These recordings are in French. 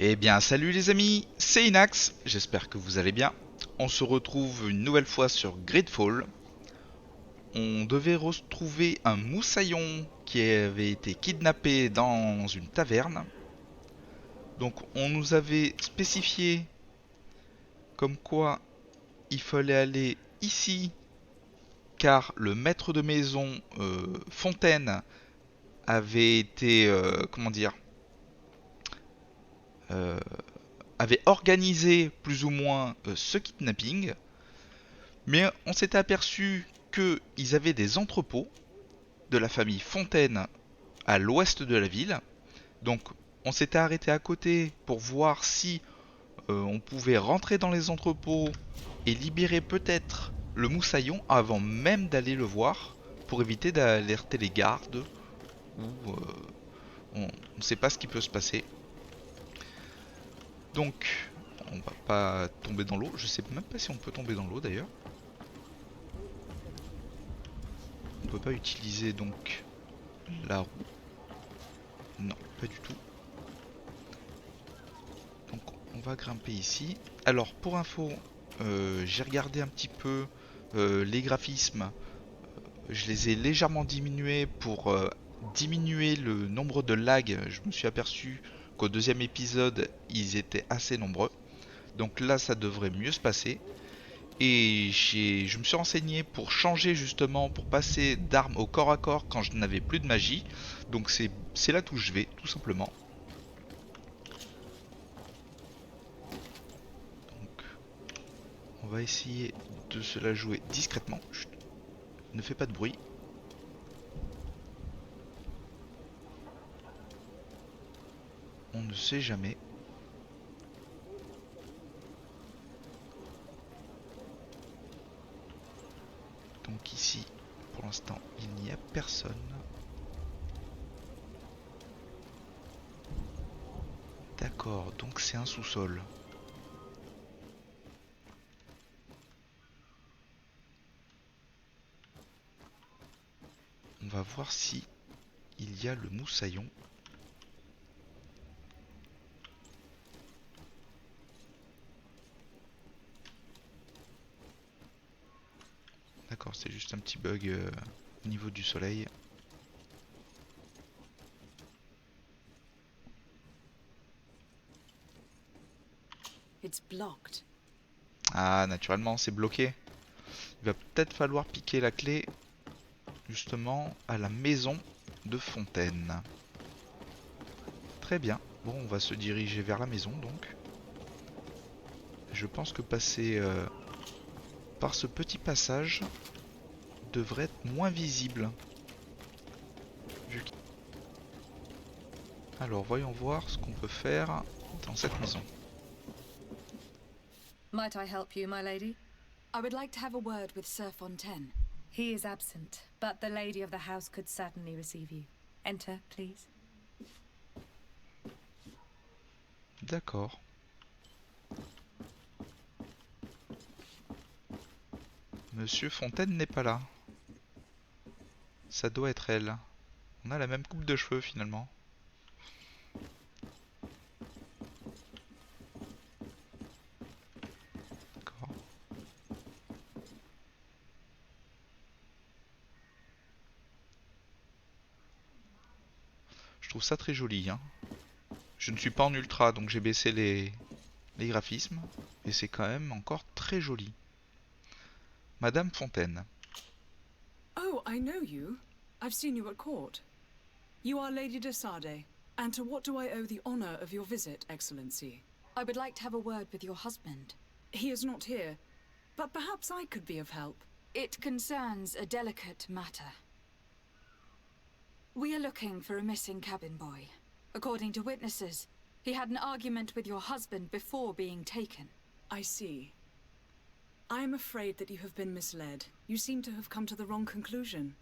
Eh bien, salut les amis, c'est Inax, j'espère que vous allez bien. On se retrouve une nouvelle fois sur Gridfall. On devait retrouver un moussaillon qui avait été kidnappé dans une taverne. Donc, on nous avait spécifié comme quoi il fallait aller ici, car le maître de maison Fontaine avait été, comment dire, euh, avait organisé plus ou moins ce kidnapping. Mais on s'était aperçu qu'ils avaient des entrepôts de la famille Fontaine à l'ouest de la ville. Donc on s'était arrêté à côté pour voir si on pouvait rentrer dans les entrepôts et libérer peut-être le moussaillon avant même d'aller le voir pour éviter d'alerter les gardes ou on ne sait pas ce qui peut se passer. Donc on va pas tomber dans l'eau. Je sais même pas si on peut tomber dans l'eau d'ailleurs. On peut pas utiliser donc la roue. Non, pas du tout. Donc on va grimper ici. Alors pour info, j'ai regardé un petit peu les graphismes. Je les ai légèrement diminués pour diminuer le nombre de lags. Je me suis aperçu qu'au deuxième épisode, ils étaient assez nombreux. Donc là, ça devrait mieux se passer. Et je me suis renseigné pour changer justement, pour passer d'armes au corps à corps quand je n'avais plus de magie. Donc c'est là où je vais, tout simplement. Donc on va essayer de se la jouer discrètement. Chut, ne fais pas de bruit. On ne sait jamais. Donc ici, pour l'instant, il n'y a personne. D'accord, donc c'est un sous-sol. On va voir si il y a le moussaillon. D'accord, c'est juste un petit bug au niveau du soleil. It's blocked. Ah, naturellement, c'est bloqué. Il va peut-être falloir piquer la clé, justement, à la maison de Fontaine. Très bien. Bon, on va se diriger vers la maison, donc. Je pense que passer par ce petit passage devrait être moins visible. Alors, voyons voir ce qu'on peut faire dans cette maison. Might I help you, my lady? I would like to have a word with Sir Fontaine. He is absent, but the lady of the house could certainly receive you. Enter, please. D'accord. Monsieur Fontaine n'est pas là. Ça doit être elle. On a la même coupe de cheveux finalement. D'accord. Je trouve ça très joli, hein. Je ne suis pas en ultra, donc j'ai baissé les graphismes. Et c'est quand même encore très joli. Madame Fontaine. Oh, I know you. I've seen you at court. You are Lady de Sade. And to what do I owe the honor of your visit, Excellency? I would like to have a word with your husband. He is not here, but perhaps I could be of help. It concerns a delicate matter. We are looking for a missing cabin boy. According to witnesses, he had an argument with your husband before being taken. I see. I am afraid that you have been misled. You seem to have come to the wrong conclusion.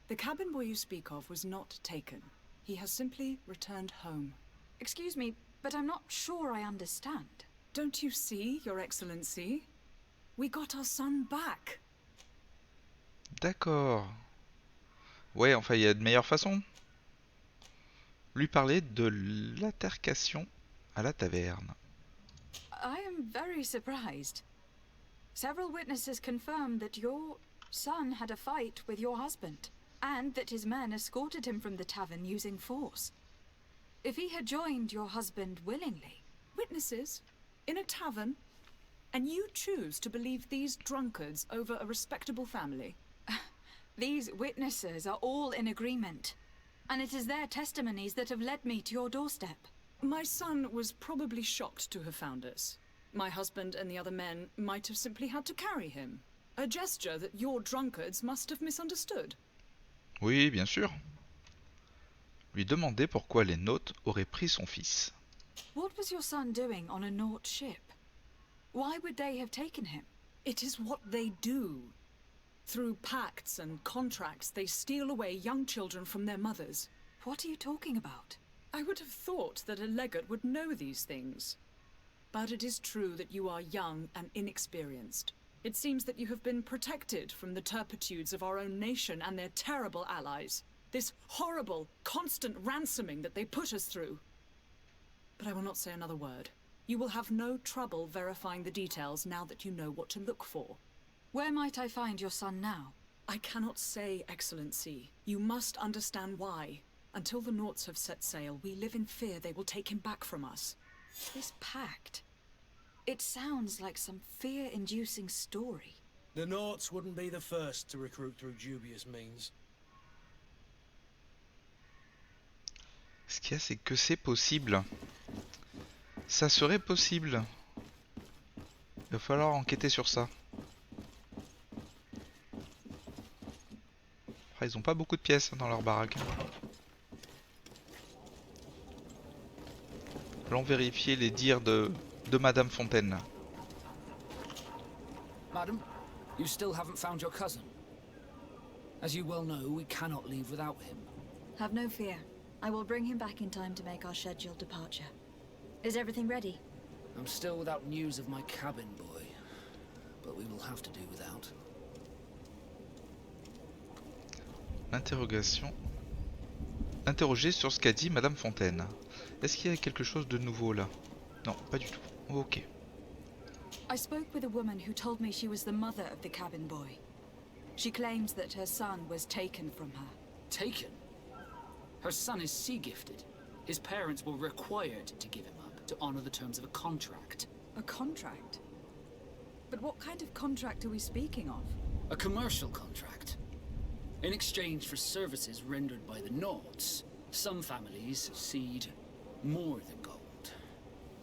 The cabin boy you speak of was not taken. He has simply returned home. Excuse me, but I'm not sure I understand. Don't you see, Your Excellency? We got our son back. D'accord. Ouais, enfin, il y a de meilleures façons. Lui parler de l'altercation à la taverne. I am very surprised. Several witnesses confirmed that your son had a fight with your husband, and that his men escorted him from the tavern using force. If he had joined your husband willingly... Witnesses? In a tavern? And you choose to believe these drunkards over a respectable family? These witnesses are all in agreement, and it is their testimonies that have led me to your doorstep. My son was probably shocked to have found us. My husband and the other men might have simply had to carry him. A gesture that your drunkards must have misunderstood. Oui, bien sûr. Lui demander pourquoi les Nautes auraient pris son fils. What was your son doing on a Naut ship? Why would they have taken him? It is what they do. Through pacts and contracts, they steal away young children from their mothers. What are you talking about? I would have thought that a legate would know these things. But it is true that you are young and inexperienced. It seems that you have been protected from the turpitudes of our own nation and their terrible allies. This horrible, constant ransoming that they put us through. But I will not say another word. You will have no trouble verifying the details now that you know what to look for. Where might I find your son now? I cannot say, Excellency. You must understand why. Until the Nauts have set sail, we live in fear they will take him back from us. This pact... It sounds like some fear-inducing story. The Nauts wouldn't be the first to recruit through dubious means. Ce qu'il y a, c'est que c'est possible. Ça serait possible. Il va falloir enquêter sur ça. Ah, ils ont pas beaucoup de pièces dans leur baraque. Allons vérifier les dires de Madame Fontaine. Madam, you still haven't found your cousin. As you well know, we cannot leave without him. Have no fear. I will bring him back in time to make our scheduled departure. Is everything ready? I'm still without news of my cabin boy, but we will have to do without. Interrogation. Interroger sur ce qu'a dit Madame Fontaine. Est-ce qu'il y a quelque chose de nouveau là? Non, pas du tout. Ok. I spoke with a woman who told me she was the mother of the cabin boy. She claims that her son was taken from her. Taken? Her son is sea-gifted. His parents were required to give him up to honor the terms of a contract. A contract? But what kind of contract are we speaking of? A commercial contract. In exchange for services rendered by the Nauts, some families cede more than gold.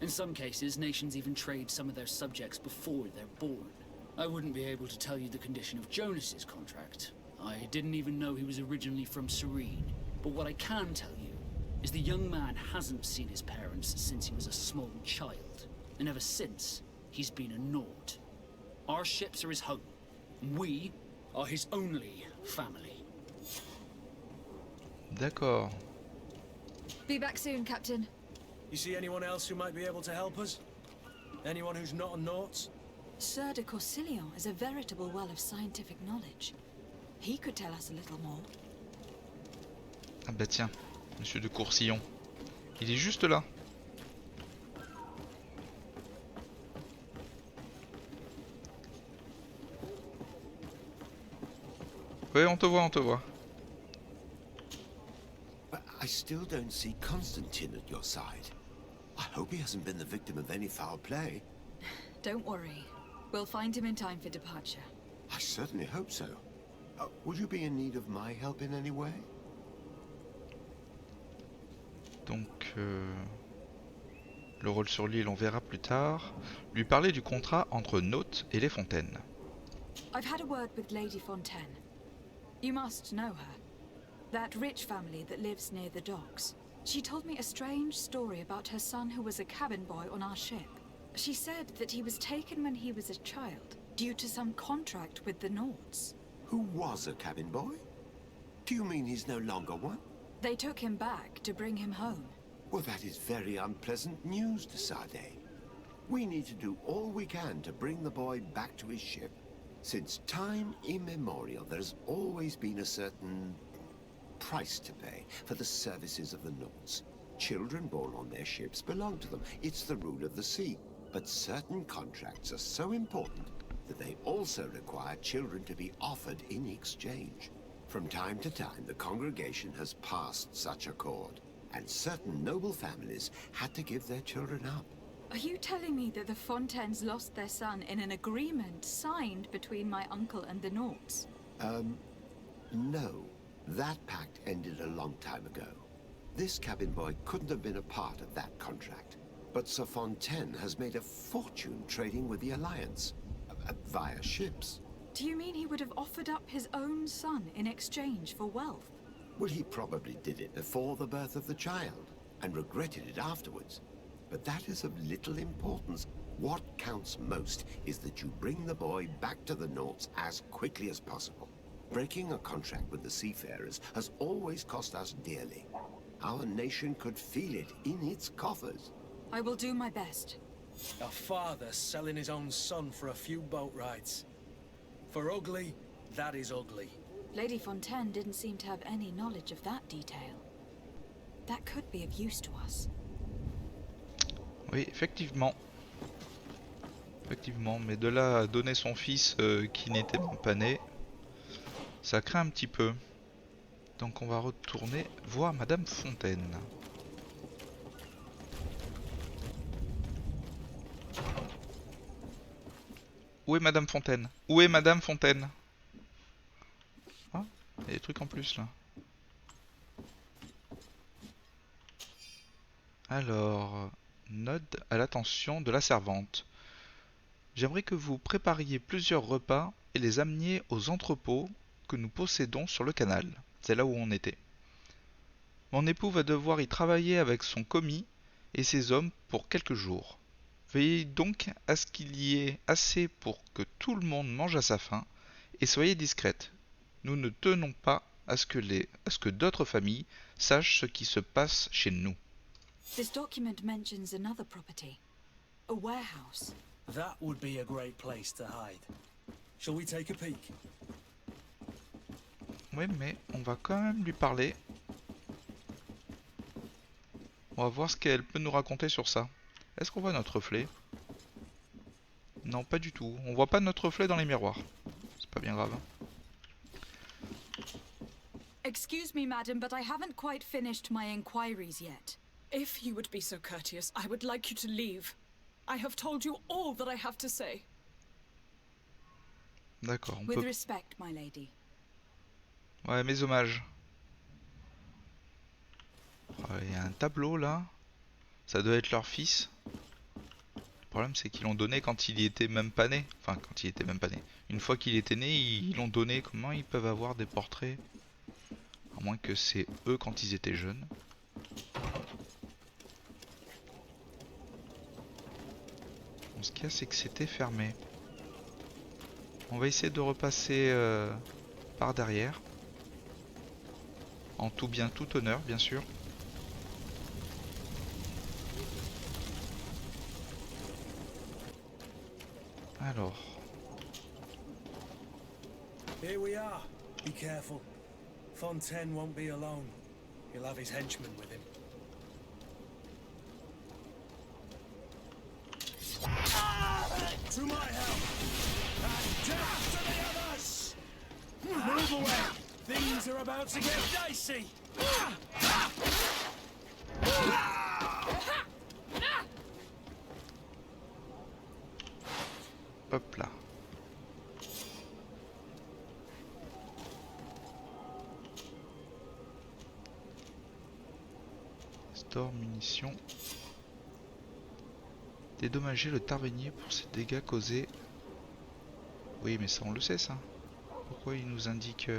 In some cases, nations even trade some of their subjects before they're born. I wouldn't be able to tell you the condition of Jonas's contract. I didn't even know he was originally from Serene. But what I can tell you is the young man hasn't seen his parents since he was a small child. And ever since, he's been a Naut. Our ships are his home. We are his only family. D'accord. Be back soon, Captain. You see anyone else who might be able to help us? Anyone who's not a Naut? Sir de Corsilion is a veritable well of scientific knowledge. He could tell us a little more. Ah bah tiens, Monsieur de Courcillon. Il est juste là. Ouais, on te voit, on te voit. But I still don't see Constantine at your side. I hope he hasn't been the victim of any foul play. Don't worry. We'll find him in time for departure. I certainly hope so. Would you be in need of my help in any way? Donc, le rôle sur l'île, on verra plus tard. Lui parler du contrat entre Naut et les Fontaines. I've had a word with Lady Fontaine. You must know her. That rich family that lives near the docks. She told me a strange story about her son who was a cabin boy on our ship. She said that he was taken when he was a child, due to some contract with the Nauts. Who was a cabin boy? Do you mean he's no longer one? They took him back to bring him home. Well, that is very unpleasant news to Sade. We need to do all we can to bring the boy back to his ship. Since time immemorial, there's always been a certain price to pay for the services of the Nauts. Children born on their ships belong to them. It's the rule of the sea. But certain contracts are so important that they also require children to be offered in exchange. From time to time, the congregation has passed such accord, and certain noble families had to give their children up. Are you telling me that the Fontaines lost their son in an agreement signed between my uncle and the Nauts? No. That pact ended a long time ago. This cabin boy couldn't have been a part of that contract. But Sir Fontaine has made a fortune trading with the Alliance, via ships. Do you mean he would have offered up his own son in exchange for wealth? Well, he probably did it before the birth of the child, and regretted it afterwards. But that is of little importance. What counts most is that you bring the boy back to the Nauts as quickly as possible. Breaking a contract with the seafarers has always cost us dearly. Our nation could feel it in its coffers. I will do my best. A father selling his own son for a few boat rides. For ugly, that is ugly. Lady Fontaine didn't seem to have any knowledge of that detail. That could be of use to us. Oui, effectivement. Effectivement, mais de là à donner son fils qui n'était même pas né, ça craint un petit peu. Donc on va retourner voir Madame Fontaine. Où est Madame Fontaine? Où est Madame Fontaine? Ah, il y a des trucs en plus là. Alors, note à l'attention de la servante. J'aimerais que vous prépariez plusieurs repas et les ameniez aux entrepôts que nous possédons sur le canal. C'est là où on était. Mon époux va devoir y travailler avec son commis et ses hommes pour quelques jours. Veillez donc à ce qu'il y ait assez pour que tout le monde mange à sa faim et soyez discrète. Nous ne tenons pas à ce que d'autres familles sachent ce qui se passe chez nous. This document mentions another property. A warehouse. That would be a great place to hide. Shall we take a peek? Oui, mais on va quand même lui parler. On va voir ce qu'elle peut nous raconter sur ça. Est-ce qu'on voit notre reflet? Non, pas du tout. On voit pas notre reflet dans les miroirs. C'est pas bien grave. Excuse me, madam, but I haven't quite finished my inquiries yet. If you would be so courteous, I would like you to leave. I have told you all that I have to say. D'accord, on With peut... respect, my lady. Ouais, mes hommages. Il y a un tableau là. Ça doit être leur fils. Le problème c'est qu'ils l'ont donné quand il y était même pas né. Enfin, quand il était même pas né. Une fois qu'il était né, ils l'ont donné. Comment ils peuvent avoir des portraits? À moins que c'est eux quand ils étaient jeunes. Bon, ce qu'il y a, c'est que c'était fermé. On va essayer de repasser par derrière. En tout bien, tout honneur, bien sûr. Alors. Here we are. Be careful. Fontaine won't be alone. He'll have his henchmen with him. To my help! And death to the others! Move away! Things are about to get dicey! Hop là. Store munitions. Dédommager le Tarvénier pour ses dégâts causés. Oui, mais ça on le sait ça. Pourquoi il nous indique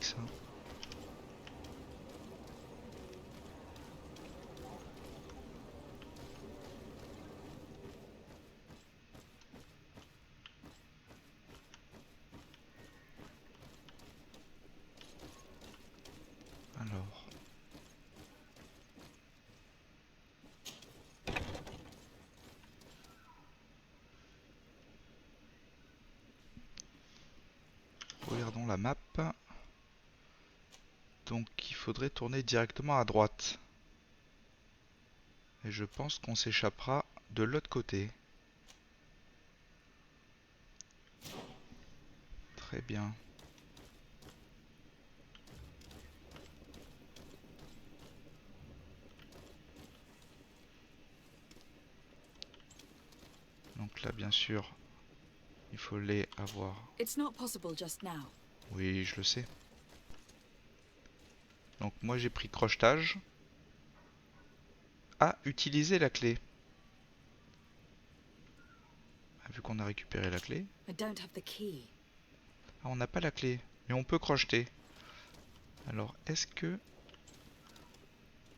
ça? Alors. Regardons la map. Donc il faudrait tourner directement à droite. Et je pense qu'on s'échappera de l'autre côté. Très bien. Donc là, bien sûr, il faut les avoir. It's not possible just now. Oui, je le sais. Donc moi, j'ai pris crochetage. Ah, utiliser la clé. Ah, vu qu'on a récupéré la clé. I don't have the key. Ah, on n'a pas la clé, mais on peut crocheter. Alors, est-ce que...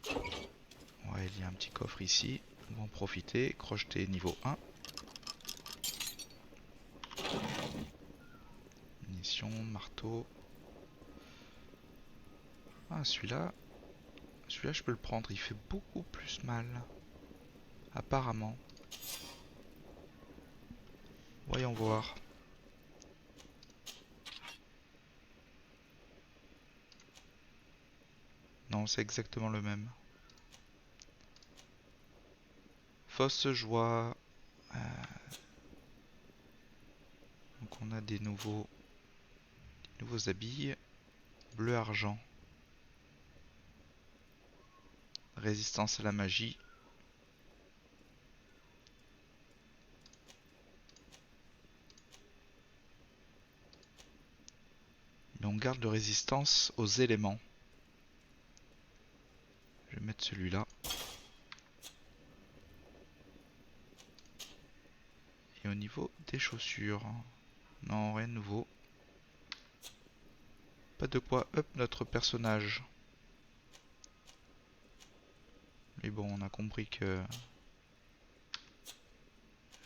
Ouais, il y a un petit coffre ici. On va en profiter. Crocheter niveau 1. Munitions, marteau. Ah, celui-là... Celui-là, je peux le prendre. Il fait beaucoup plus mal. Apparemment. Voyons voir. Non, c'est exactement le même. Fausse joie. Donc on a des nouveaux habits. Bleu argent. Résistance à la magie. Mais on garde de résistance aux éléments. Je vais mettre celui-là. Et au niveau des chaussures, non, rien de nouveau. Pas de quoi up notre personnage. Mais bon, on a compris que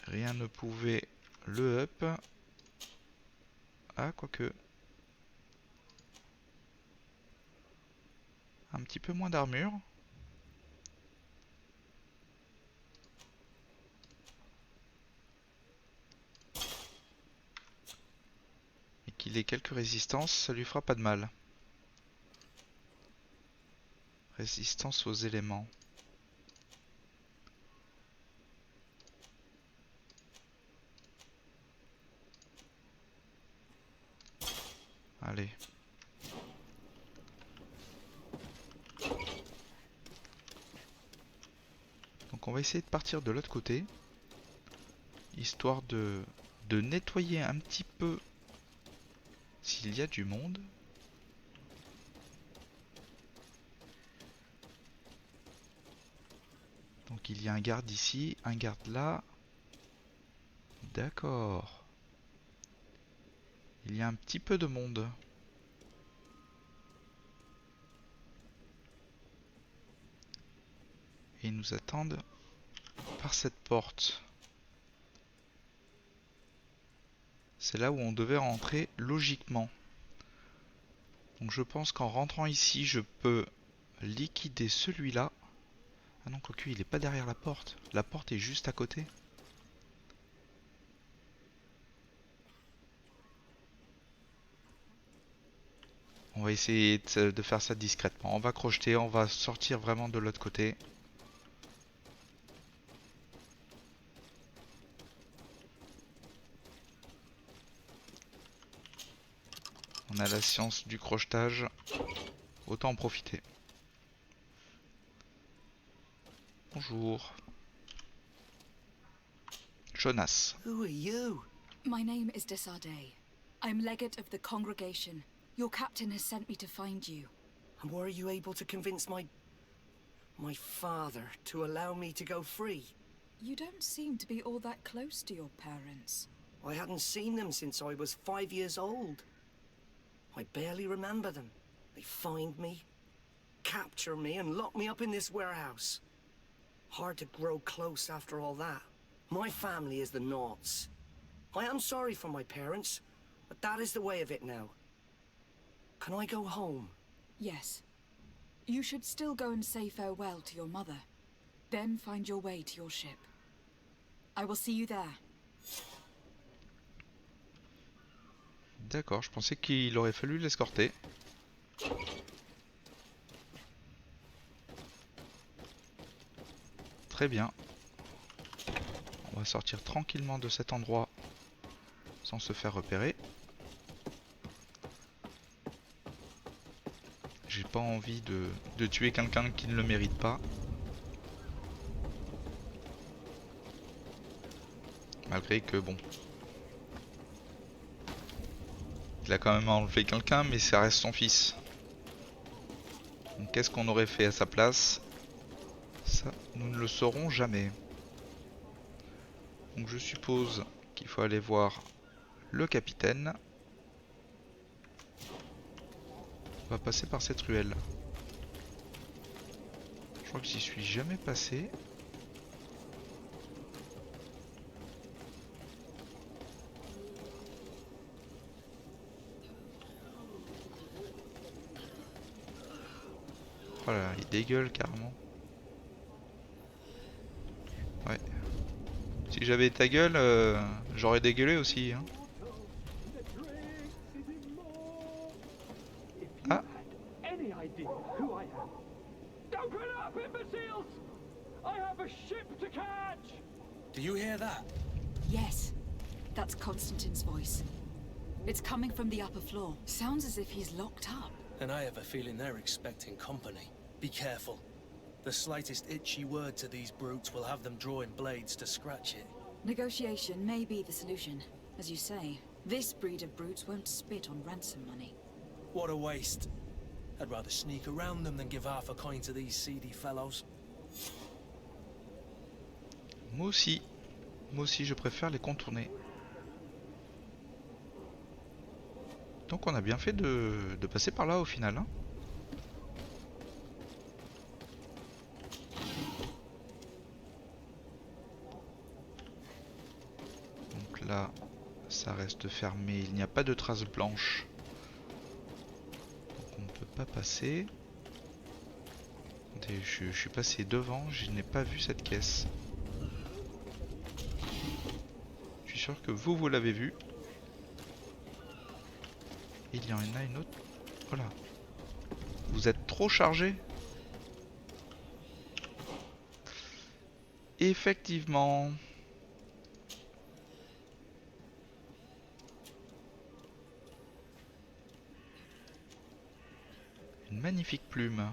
rien ne pouvait le up. Ah, quoique. Un petit peu moins d'armure. Et qu'il ait quelques résistances, ça lui fera pas de mal. Résistance aux éléments. Allez. Donc on va essayer de partir de l'autre côté. Histoire de nettoyer un petit peu s'il y a du monde. Donc il y a un garde ici, un garde là. D'accord. Il y a un petit peu de monde. Et ils nous attendent par cette porte. C'est là où on devait rentrer logiquement. Donc je pense qu'en rentrant ici, je peux liquider celui-là. Ah non, quoique il est pas derrière la porte. La porte est juste à côté. On va essayer de faire ça discrètement. On va crocheter, on va sortir vraiment de l'autre côté. On a la science du crochetage. Autant en profiter. Bonjour. Jonas. Who are you? My name is Desardet. I'm legate of the congregation. Your captain has sent me to find you. And were you able to convince my father to allow me to go free? You don't seem to be all that close to your parents. I hadn't seen them since I was 5 years old. I barely remember them. They find me, capture me, and lock me up in this warehouse. Hard to grow close after all that. My family is the Naughts. I am sorry for my parents, but that is the way of it now. Can I go home? Yes. You should still go and say farewell to your mother. Then find your way to your ship. I will see you there. D'accord, je pensais qu'il aurait fallu l'escorter. Très bien. On va sortir tranquillement de cet endroit sans se faire repérer. J'ai pas envie de tuer quelqu'un qui ne le mérite pas. Malgré que bon. Il a quand même enlevé quelqu'un, mais ça reste son fils. Donc qu'est-ce qu'on aurait fait à sa place? Ça, nous ne le saurons jamais. Donc je suppose qu'il faut aller voir le capitaine. On va passer par cette ruelle. Je crois que j'y suis jamais passé. Oh là là, il dégueule carrément. Ouais. Si j'avais ta gueule, j'aurais dégueulé aussi. Hein. Ah. Do you hear that? Yes, that's Constantine's voice. It's coming from the upper floor. Sounds as if he's locked up. And I have a feeling they're expecting company. Be careful. The slightest itchy word to these brutes will have them drawing blades to scratch it. Negotiation may be the solution. As you say, this breed of brutes won't spit on ransom money. What a waste. I'd rather sneak around them than give half a coin to these seedy fellows. Moi aussi. Moi aussi, je préfère les contourner. Donc on a bien fait de passer par là au final. Hein. Donc là, ça reste fermé. Il n'y a pas de traces blanches. Donc on ne peut pas passer. Attendez, je suis passé devant, je n'ai pas vu cette caisse. Je suis sûr que vous l'avez vu. Il y en a une autre. Voilà. Vous êtes trop chargé. Effectivement. Une magnifique plume.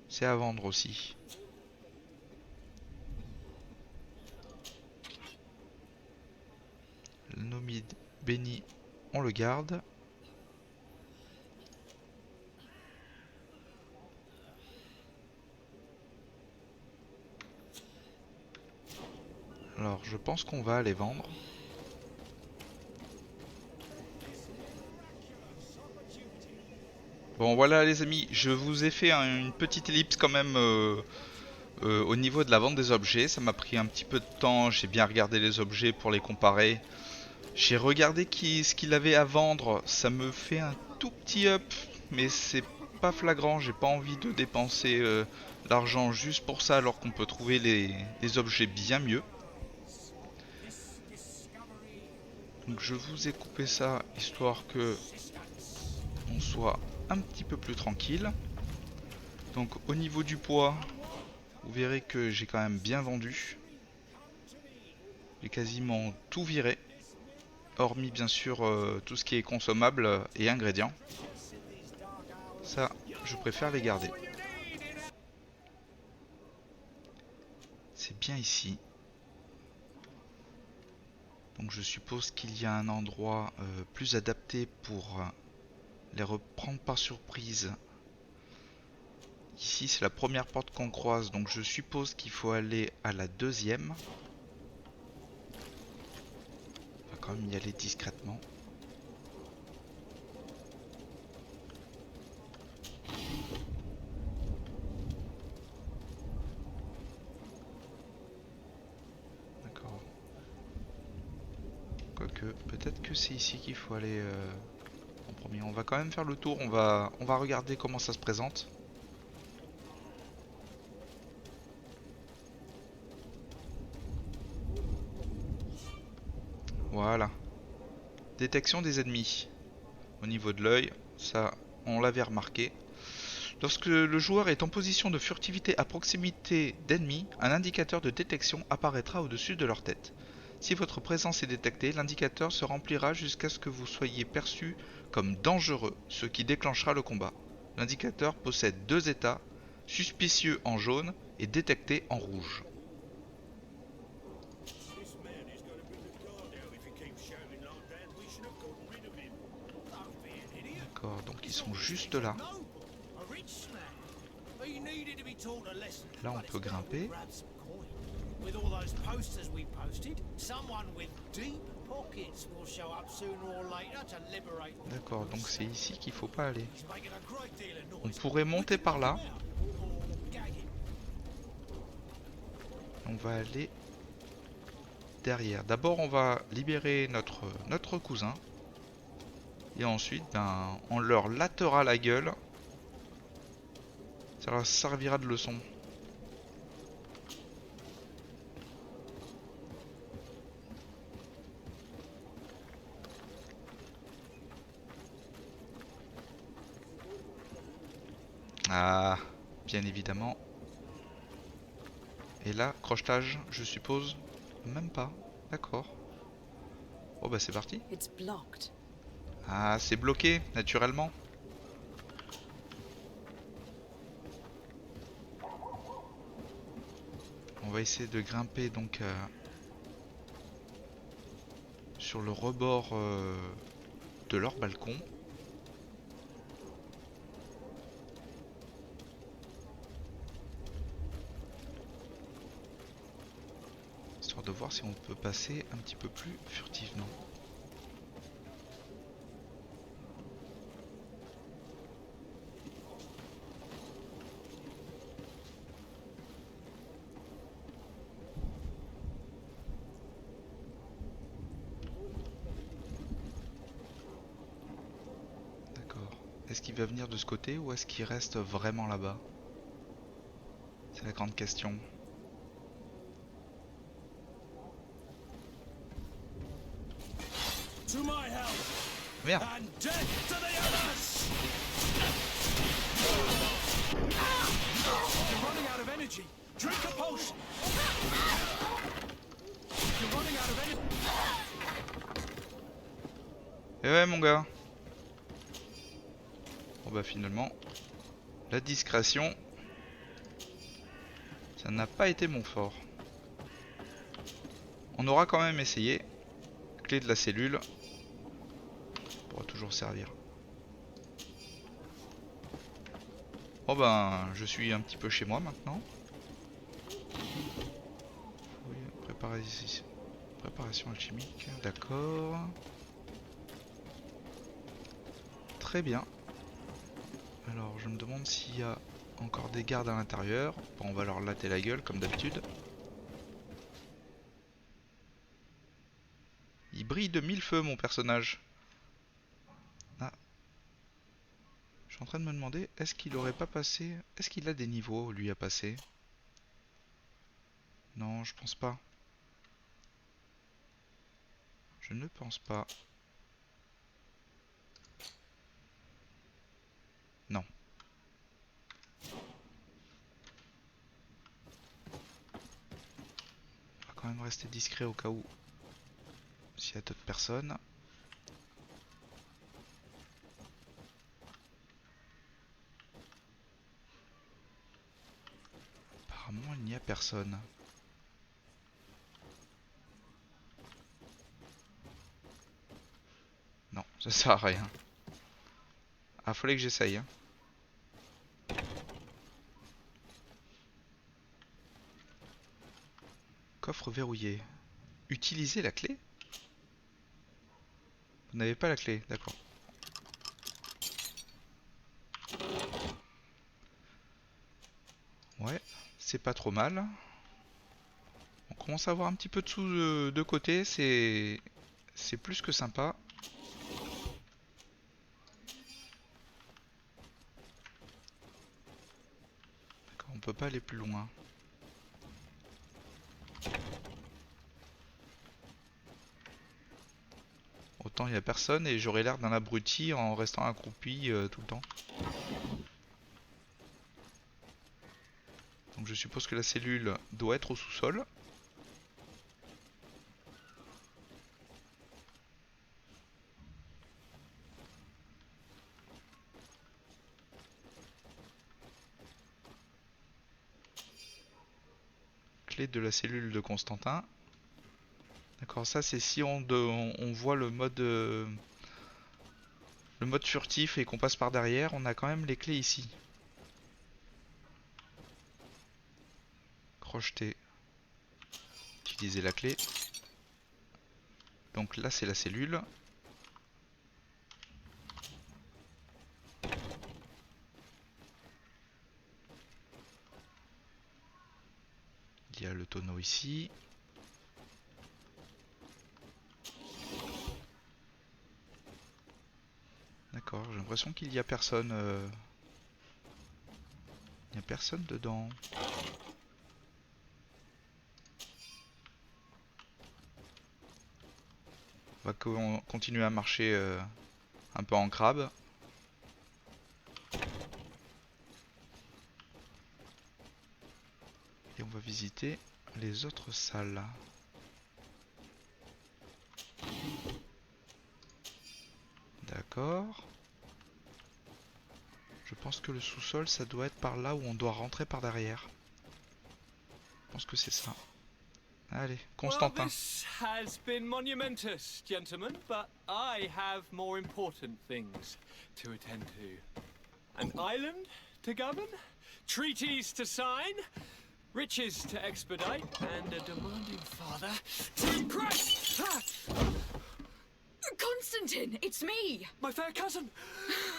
C'est à vendre aussi. Le nomide béni, on le garde. Alors, je pense qu'on va aller vendre. Bon, voilà les amis, je vous ai fait une petite ellipse quand même au niveau de la vente des objets. Ça m'a pris un petit peu de temps, j'ai bien regardé les objets pour les comparer. J'ai regardé ce qu'il avait à vendre, ça me fait un tout petit up, mais c'est pas flagrant, j'ai pas envie de dépenser l'argent juste pour ça alors qu'on peut trouver les objets bien mieux. Donc je vous ai coupé ça histoire que on soit un petit peu plus tranquille. Donc au niveau du poids, vous verrez que j'ai quand même bien vendu. J'ai quasiment tout viré, hormis bien sûr tout ce qui est consommable et ingrédients. Ça, je préfère les garder. C'est bien ici. Donc je suppose qu'il y a un endroit plus adapté pour les reprendre par surprise. Ici c'est la première porte qu'on croise, donc je suppose qu'il faut aller à la deuxième. On va quand même y aller discrètement. D'accord. Quoique, peut-être que c'est ici qu'il faut aller en premier. On va quand même faire le tour, on va regarder comment ça se présente. Voilà. Détection des ennemis. Au niveau de l'œil, ça on l'avait remarqué. Lorsque le joueur est en position de furtivité à proximité d'ennemis, un indicateur de détection apparaîtra au-dessus de leur tête. Si votre présence est détectée, l'indicateur se remplira jusqu'à ce que vous soyez perçu comme dangereux, ce qui déclenchera le combat. L'indicateur possède deux états, suspicieux en jaune et détecté en rouge. D'accord, donc ils sont juste là. Là on peut grimper. D'accord, donc c'est ici qu'il faut pas aller. On pourrait monter par là. On va aller derrière. D'abord on va libérer notre cousin. Et ensuite, ben, on leur lattera la gueule. Ça leur servira de leçon. Ah, bien évidemment. Et là, crochetage, je suppose. Même pas. D'accord. Oh bah c'est parti. It's blocked. Ah, c'est bloqué, naturellement. On va essayer de grimper donc sur le rebord de leur balcon. Histoire de voir si on peut passer un petit peu plus furtivement. Est-ce qu'il va venir de ce côté ou est-ce qu'il reste vraiment là-bas? C'est la grande question. Merde. Et ouais mon gars. Bon bah finalement, la discrétion, ça n'a pas été mon fort. On aura quand même essayé. Clé de la cellule. Pourra toujours servir. Oh ben, je suis un petit peu chez moi maintenant. Oui, préparation alchimique, d'accord. Très bien. Alors je me demande s'il y a encore des gardes à l'intérieur. Bon, on va leur latter la gueule comme d'habitude. Il brille de mille feux mon personnage. Ah. Je suis en train de me demander, est-ce qu'il aurait pas passé... Est-ce qu'il a des niveaux lui à passer? Non, je pense pas. Je ne pense pas. Non. On va quand même rester discret au cas où. S'il y a d'autres personnes. Apparemment il n'y a personne. Non, ça sert à rien. Ah, fallait que j'essaye. Hein. Coffre verrouillé. Utilisez la clé? Vous n'avez pas la clé, d'accord. Ouais, c'est pas trop mal. On commence à avoir un petit peu de sous de côté, c'est plus que sympa. D'accord, on peut pas aller plus loin. Autant il n'y a personne et j'aurais l'air d'un abruti en restant accroupi tout le temps. suppose que la cellule doit être au sous-sol. Clé de la cellule de Constantin. D'accord, ça c'est si on voit le mode furtif et qu'on passe par derrière, on a quand même les clés ici. Crocheter. Utiliser la clé. Donc là c'est la cellule. Il y a le tonneau ici. D'accord, j'ai l'impression qu'il n'y a personne. Il n'y a personne dedans. On va continuer à marcher un peu en crabe. Et on va visiter les autres salles. D'accord. Je pense que le sous-sol, ça doit être par là où on doit rentrer par derrière. Je pense que c'est ça. Allez, Constantin. Well, this has been monumentous, gentlemen, but I have more important things to attend to. An island to govern, treaties to sign, riches to expedite, and a demanding father to impress. Constantine, it's me! My fair cousin!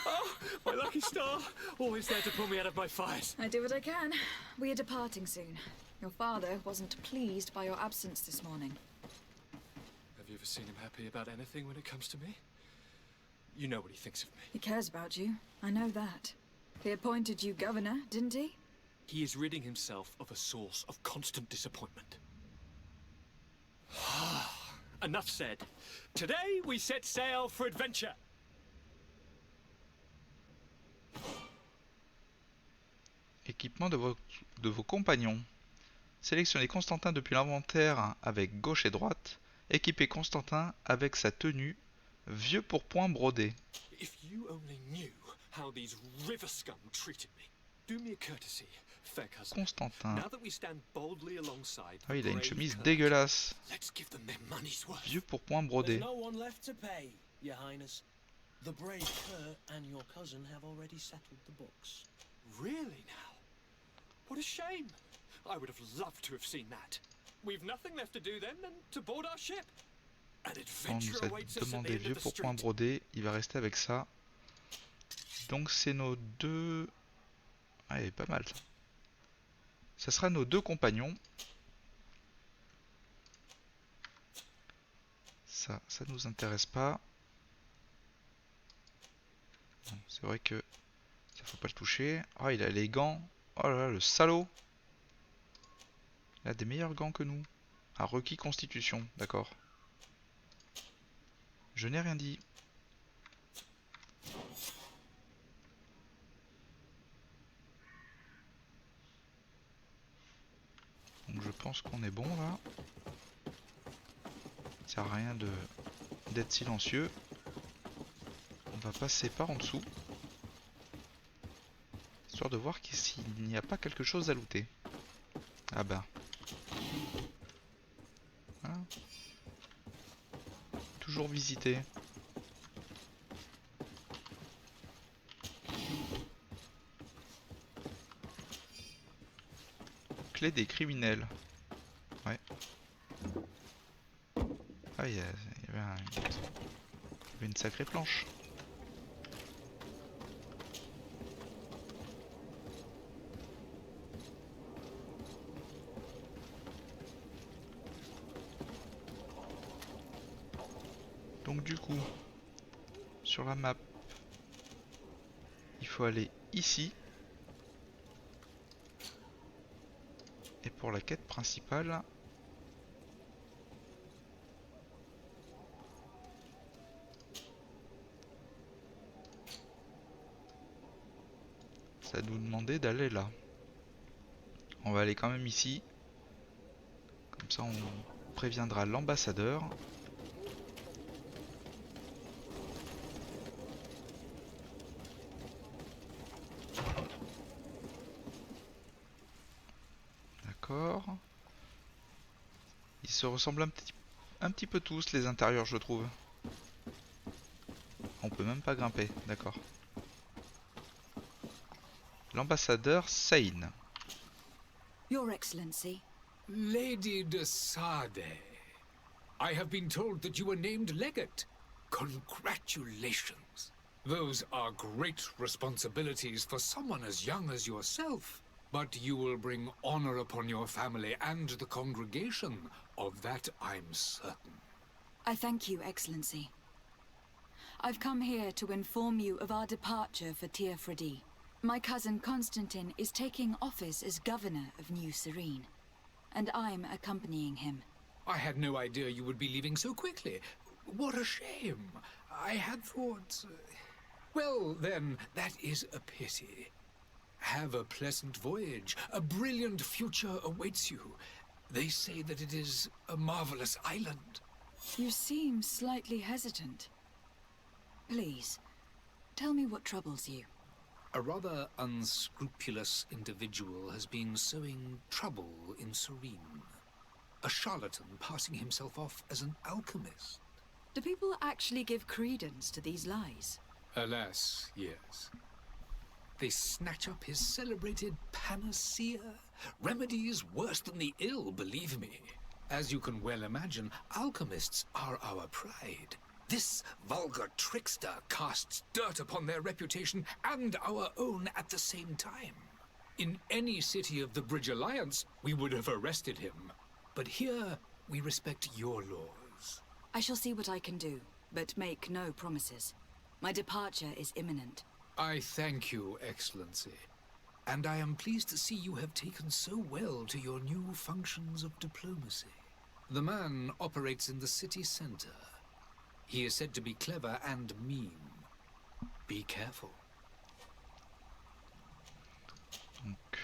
Oh, my lucky star! Always there to pull me out of my fires. I do what I can. We are departing soon. Your father wasn't pleased by your absence this morning. Have you ever seen him happy about anything when it comes to me? You know what he thinks of me. He cares about you. I know that. He appointed you governor, didn't he? He is ridding himself of a source of constant disappointment. Enough said. Today we set sail for adventure. Équipement de vos compagnons. Sélectionnez Constantin depuis l'inventaire avec gauche et droite. Équipez Constantin avec sa tenue vieux pourpoint brodé. If you only knew how these river scum treated me. Do me a courtesy, fair cousin. Constantin. Now that we stand boldly alongside Ah, il a une brave chemise Kurt, dégueulasse. let's give them their money's worth. Vieux pourpoint brodé. There's no one left to pay, Your Highness. The brave Kurt and your cousin have already settled the books. Really now? What a shame. I would have loved to have seen that. We've nothing left to do then than to board our ship. An On adventure nous a awaits us at the demandé end vieux of the pourpoint street. brodé. Il va rester avec ça. Donc c'est nos deux... Ah, il est pas mal. Ça sera nos deux compagnons. Ça nous intéresse pas. Bon, c'est vrai que ça faut pas le toucher. Ah, il a les gants. Oh là là, le salaud. Il a des meilleurs gants que nous. Un requis constitution, d'accord. Je n'ai rien dit. Donc je pense qu'on est bon là. Ça sert à rien d'être silencieux. On va passer par en dessous. Histoire de voir s'il n'y a pas quelque chose à looter. Ah ben. Voilà. Toujours visiter. Clé des criminels. Ouais. Ah, il y avait une sacrée planche. Donc du coup, sur la map, il faut aller ici. Et pour la quête principale, ça nous demandait d'aller là. On va aller quand même ici. Comme ça on préviendra l'ambassadeur. D'accord. Ils se ressemblent un petit peu tous les intérieurs, je trouve. On peut même pas grimper, d'accord. L'ambassadeur Sain. Your Excellency. Lady de Sade, I have been told that you were named legate. Congratulations. Those are great responsibilities for someone as young as yourself. But you will bring honor upon your family and the congregation. Of that I'm certain. I thank you, Excellency. I've come here to inform you of our departure for Teofredi. My cousin Constantine is taking office as governor of New Serene, and I'm accompanying him. I had no idea you would be leaving so quickly. What a shame. I had thought... Well, then, that is a pity. Have a pleasant voyage. A brilliant future awaits you. They say that it is a marvelous island. You seem slightly hesitant. Please, tell me what troubles you. A rather unscrupulous individual has been sowing trouble in Serene. A charlatan passing himself off as an alchemist. Do people actually give credence to these lies? Alas, yes. They snatch up his celebrated panacea. Remedies worse than the ill, believe me. As you can well imagine, alchemists are our pride. This vulgar trickster casts dirt upon their reputation and our own at the same time. In any city of the Bridge Alliance, we would have arrested him. But here, we respect your laws. I shall see what I can do, but make no promises. My departure is imminent. I thank you, Excellency. And I am pleased to see you have taken so well to your new functions of diplomacy. The man operates in the city center. He is said to be clever and mean. Be careful. Donc,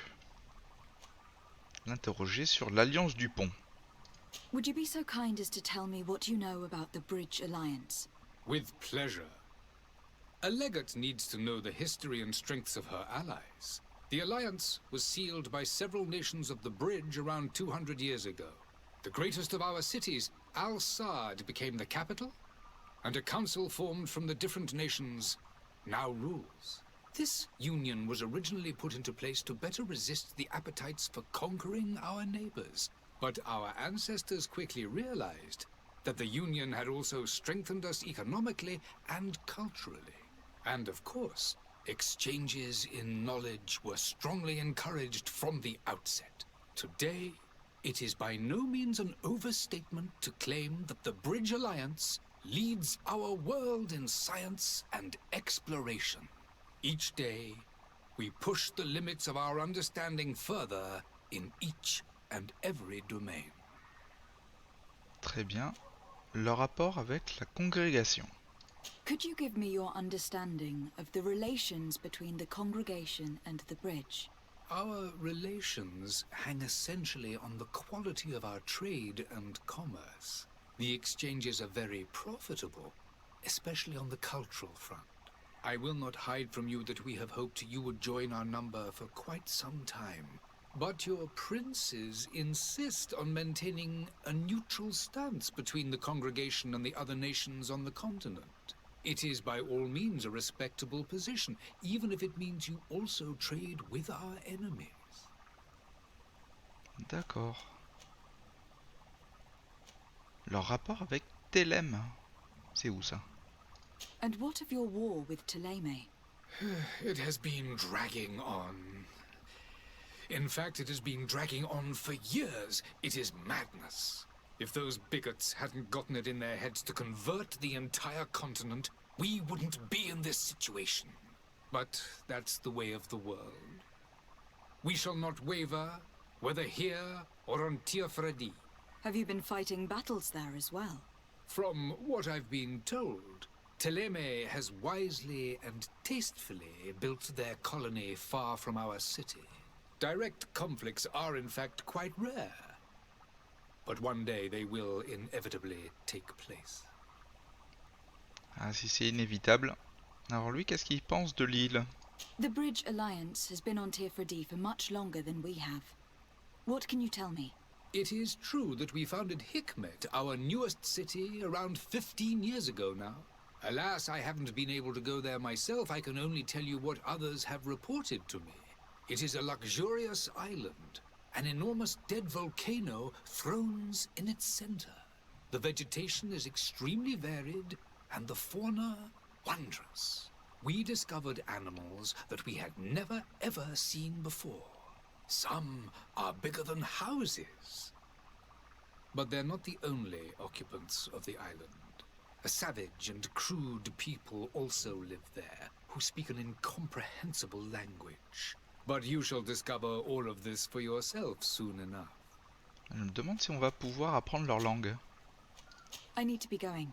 l'interroger sur l'Alliance du Pont. Would you be so kind as to tell me what you know about the Bridge Alliance? With pleasure. A legate needs to know the history and strengths of her allies. The alliance was sealed by several nations of the Bridge around 200 years ago. The greatest of our cities, Al-Sad, became the capital, and a council formed from the different nations now rules. This union was originally put into place to better resist the appetites for conquering our neighbors. But our ancestors quickly realized that the union had also strengthened us economically and culturally. And of course, exchanges in knowledge were strongly encouraged from the outset. Today, it is by no means an overstatement to claim that the Bridge Alliance leads our world in science and exploration. Each day, we push the limits of our understanding further in each and every domain. Très bien. Le rapport avec la congrégation. Could you give me your understanding of the relations between the congregation and the bridge? Our relations hang essentially on the quality of our trade and commerce. The exchanges are very profitable, especially on the cultural front. I will not hide from you that we have hoped you would join our number for quite some time. But your princes insist on maintaining a neutral stance between the congregation and the other nations on the continent. It is by all means a respectable position, even if it means you also trade with our enemies. D'accord. Leur rapport avec Thélème. C'est où ça? And what of your war with Thélème? It has been dragging on. In fact, it has been dragging on for years. It is madness. If those bigots hadn't gotten it in their heads to convert the entire continent, we wouldn't be in this situation. But that's the way of the world. We shall not waver, whether here or on Teofredi. Have you been fighting battles there as well? From what I've been told, Thélème has wisely and tastefully built their colony far from our city. Direct conflicts are in fact quite rare. But one day they will inevitably take place. Ah, si c'est inévitable. Alors lui, qu'est-ce qu'il pense de l'île? The Bridge Alliance has been on Tirfredi for much longer than we have. What can you tell me? It is true that we founded Hikmet, our newest city, around 15 years ago now. Alas, I haven't been able to go there myself. I can only tell you what others have reported to me. It is a luxurious island. An enormous dead volcano thrones in its center. The vegetation is extremely varied, and the fauna wondrous. We discovered animals that we had never ever seen before. Some are bigger than houses. But they're not the only occupants of the island. A savage and crude people also live there, who speak an incomprehensible language. But you shall discover all of this for yourself soon enough. Je me demande si on va pouvoir apprendre leur langue. I need to be going.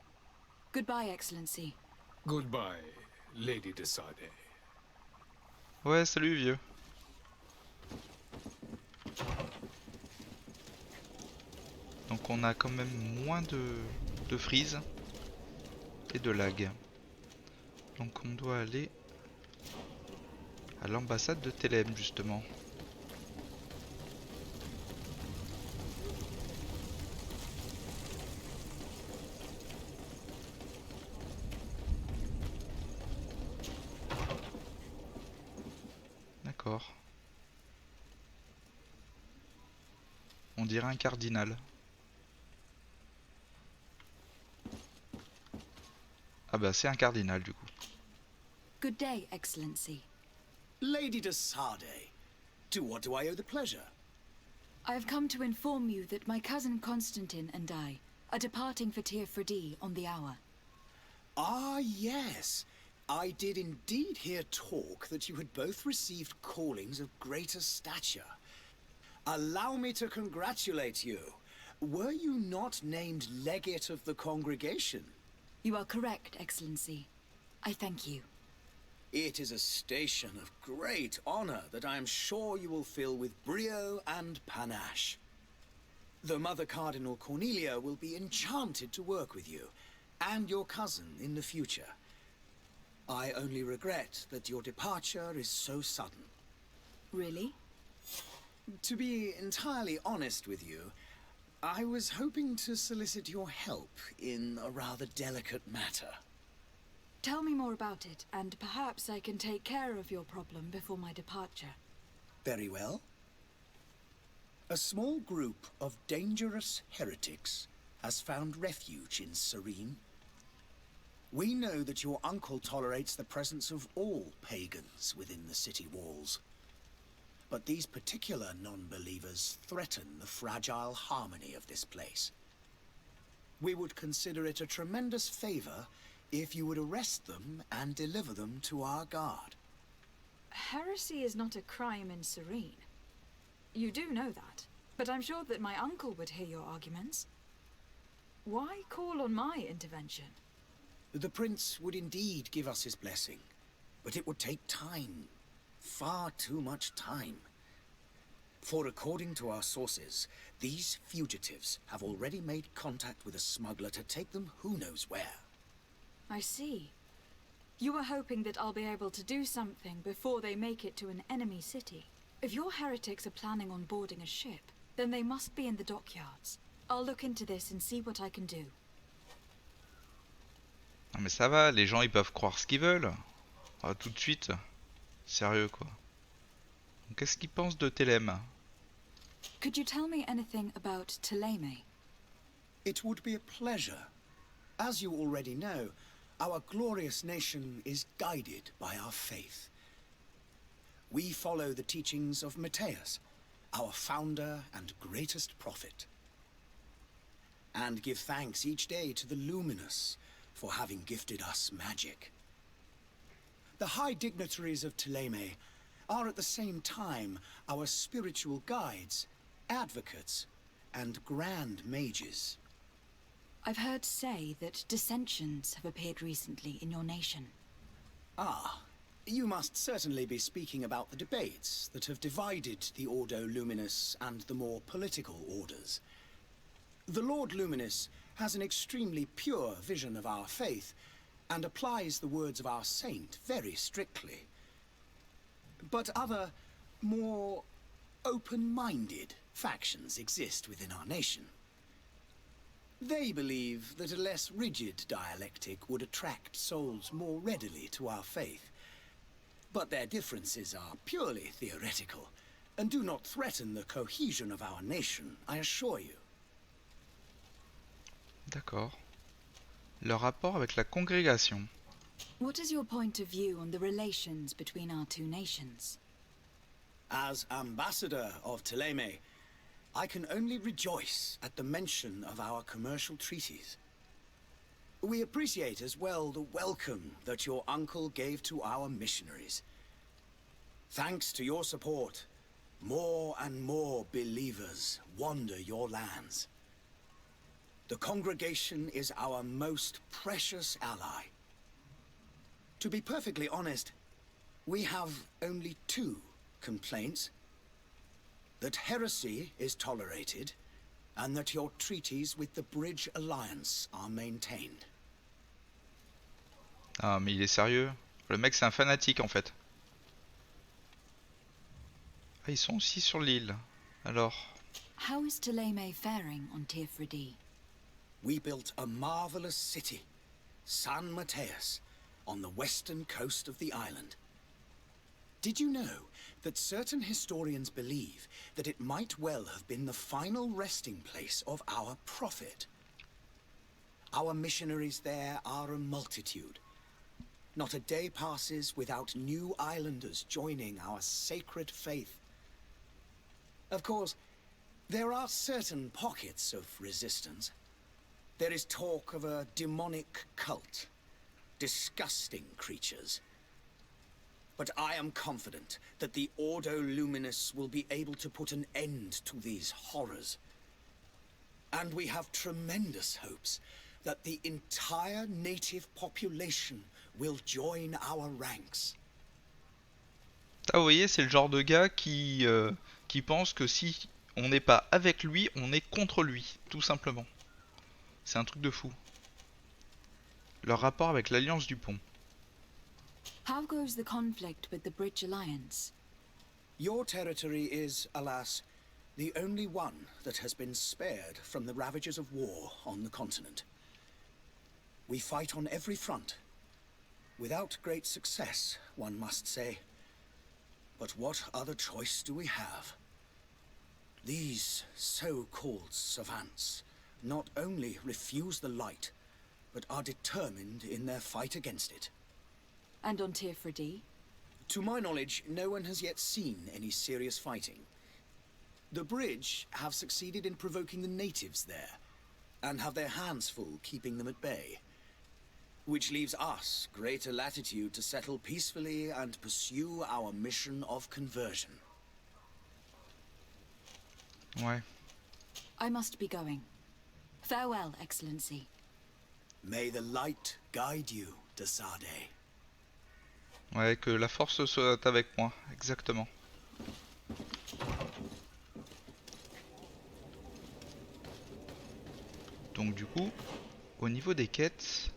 Goodbye, Excellency. Goodbye, Lady de Sardet. Ouais, salut vieux. Donc on a quand même moins de freeze et de lag. Donc on doit aller à l'ambassade de Thélème justement. D'accord. On dirait un cardinal. Ah bah c'est un cardinal du coup. Good day, Excellency. Lady de Sardet, to what do I owe the pleasure? I have come to inform you that my cousin Constantine and I are departing for Tirfredi on the hour. Ah, yes. I did indeed hear talk that you had both received callings of greater stature. Allow me to congratulate you. Were you not named legate of the congregation? You are correct, Excellency. I thank you. It is a station of great honor that I am sure you will fill with brio and panache. The Mother Cardinal Cornelia will be enchanted to work with you, and your cousin in the future. I only regret that your departure is so sudden. Really? To be entirely honest with you, I was hoping to solicit your help in a rather delicate matter. Tell me more about it, and perhaps I can take care of your problem before my departure. Very well. A small group of dangerous heretics has found refuge in Serene. We know that your uncle tolerates the presence of all pagans within the city walls. But these particular non-believers threaten the fragile harmony of this place. We would consider it a tremendous favor if you would arrest them and deliver them to our guard. Heresy is not a crime in Serene. You do know that, but I'm sure that my uncle would hear your arguments. Why call on my intervention? The Prince would indeed give us his blessing, but it would take time. Far too much time. For according to our sources, these fugitives have already made contact with a smuggler to take them who knows where. I see. You were hoping that I'll be able to do something before they make it to an enemy city. If your heretics are planning on boarding a ship, then they must be in the dockyards. I'll look into this and see what I can do. Non mais ça va, les gens ils peuvent croire ce qu'ils veulent. Ah, tout de suite. Sérieux quoi. Qu'est-ce qu'ils pensent de Thélème? Could you tell me anything about Thélème? It would be a pleasure. As you already know, our glorious nation is guided by our faith. We follow the teachings of Matthias, our founder and greatest prophet, and give thanks each day to the Luminous for having gifted us magic. The high dignitaries of Thélème are at the same time our spiritual guides, advocates, and grand mages. I've heard say that dissensions have appeared recently in your nation. Ah, You must certainly be speaking about the debates that have divided the Ordo Luminous and the more political orders. The Lord Luminous has an extremely pure vision of our faith and applies the words of our saint very strictly. But other, more open-minded factions exist within our nation. They believe that a less rigid dialectic would attract souls more readily to our faith. But their differences are purely theoretical, and do not threaten the cohesion of our nation, I assure you. D'accord. Le rapport avec la congrégation. What is your point of view on the relations between our two nations? As ambassador of Thélème, I can only rejoice at the mention of our commercial treaties. We appreciate as well the welcome that your uncle gave to our missionaries. Thanks to your support, more and more believers wander your lands. The congregation is our most precious ally. To be perfectly honest, we have only two complaints. That heresy is tolerated, and that your treaties with the Bridge Alliance are maintained. Ah, mais il est sérieux. Le mec, c'est un fanatique en fait. Ah, ils sont aussi sur l'île. Alors. How is Thélème faring on Teer Fradee? We built a marvelous city, San Mateus, on the western coast of the island. Did you know that certain historians believe that it might well have been the final resting place of our prophet? Our missionaries there are a multitude. Not a day passes without new islanders joining our sacred faith. Of course, there are certain pockets of resistance. There is talk of a demonic cult, disgusting creatures. But I am confident that the Ordo Luminous will be able to put an end to these horrors. And we have tremendous hopes that the entire native population will join our ranks. Ah, vous voyez, c'est le genre de gars qui pense que si on n'est pas avec lui, on est contre lui, tout simplement. C'est un truc de fou. Leur rapport avec l'Alliance du Pont. How goes the conflict with the Bridge Alliance? Your territory is, alas, the only one that has been spared from the ravages of war on the continent. We fight on every front. Without great success, one must say. But what other choice do we have? These so-called savants not only refuse the light, but are determined in their fight against it. And on Teer Fradee? To my knowledge, no one has yet seen any serious fighting. The Bridge have succeeded in provoking the natives there, and have their hands full keeping them at bay. Which leaves us greater latitude to settle peacefully and pursue our mission of conversion. Ouais. I must be going. Farewell, Excellency. May the light guide you, de Sade. Ouais, que la force soit avec moi, exactement. Donc du coup, au niveau des quêtes,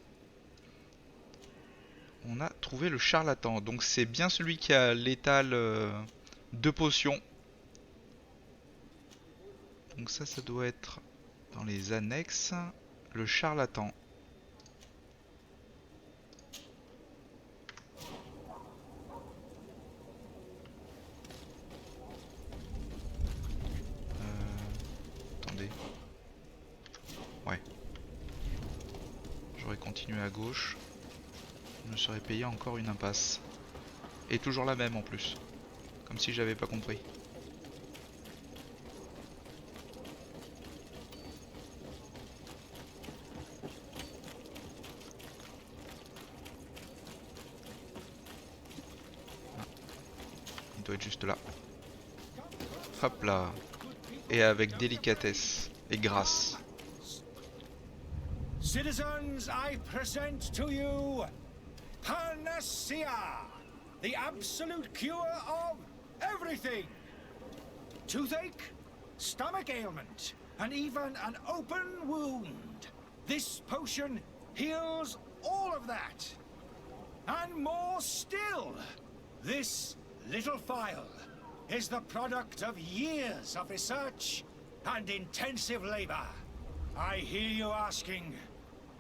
on a trouvé le charlatan. Donc c'est bien celui qui a l'étal de potions. Donc ça doit être dans les annexes. Le charlatan. Attendez. Ouais. J'aurais continué à gauche. Je me serais payé encore une impasse. Et toujours la même en plus. Comme si j'avais pas compris. Ah. Il doit être juste là. Hop là. Et avec délicatesse et grâce. Citizens, I present to you Panacea, the absolute cure of everything. Toothache, stomach ailment, and even an open wound. This potion heals all of that. And more still, this little phial is the product of years of research and intensive labor. I hear you asking